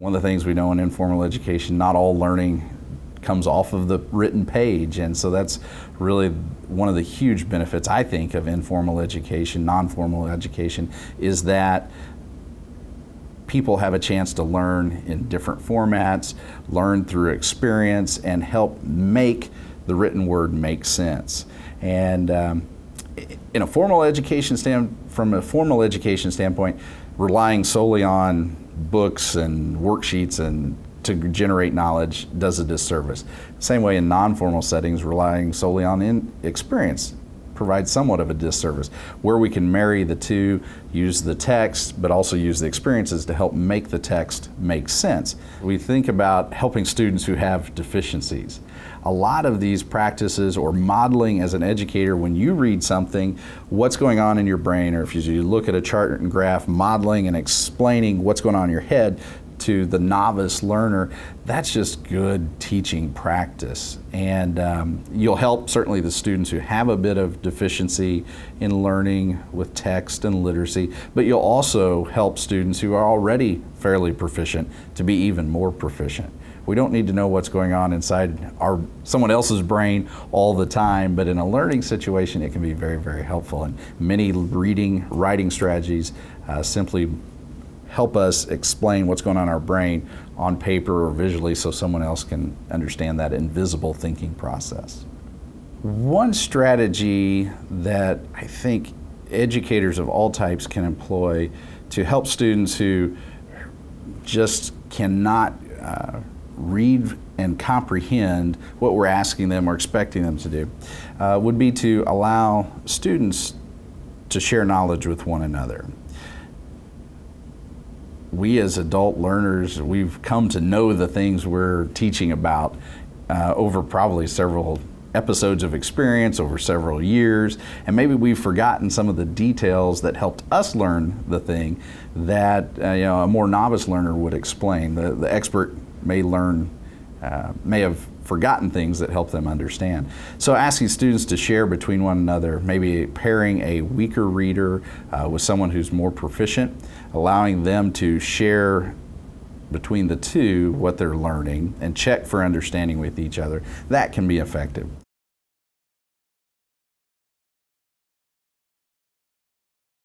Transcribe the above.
One of the things we know in informal education, not all learning comes off of the written page, and so that's really one of the huge benefits, I think, of informal education, non-formal education, is that people have a chance to learn in different formats, learn through experience, and help make the written word make sense. And in a formal education from a formal education standpoint, relying solely on books and worksheets and to generate knowledge does a disservice. Same way in non-formal settings, relying solely on experience provides somewhat of a disservice. Where we can marry the two, use the text, but also use the experiences to help make the text make sense. We think about helping students who have deficiencies. A lot of these practices or modeling as an educator, when you read something, what's going on in your brain, or if you look at a chart and graph, modeling and explaining what's going on in your head to the novice learner, that's just good teaching practice. And you'll help certainly the students who have a bit of deficiency in learning with text and literacy, but you'll also help students who are already fairly proficient to be even more proficient. We don't need to know what's going on inside someone else's brain all the time, but in a learning situation it can be very, very helpful. And many reading, writing strategies simply help us explain what's going on in our brain on paper or visually so someone else can understand that invisible thinking process. One strategy that I think educators of all types can employ to help students who just cannot read and comprehend what we're asking them or expecting them to do would be to allow students to share knowledge with one another. We as adult learners, we've come to know the things we're teaching about over probably several episodes of experience over several years, and maybe we've forgotten some of the details that helped us learn the thing that a more novice learner would explain. The expert may have forgotten things that help them understand. So asking students to share between one another, maybe pairing a weaker reader with someone who's more proficient, allowing them to share between the two what they're learning and check for understanding with each other, that can be effective.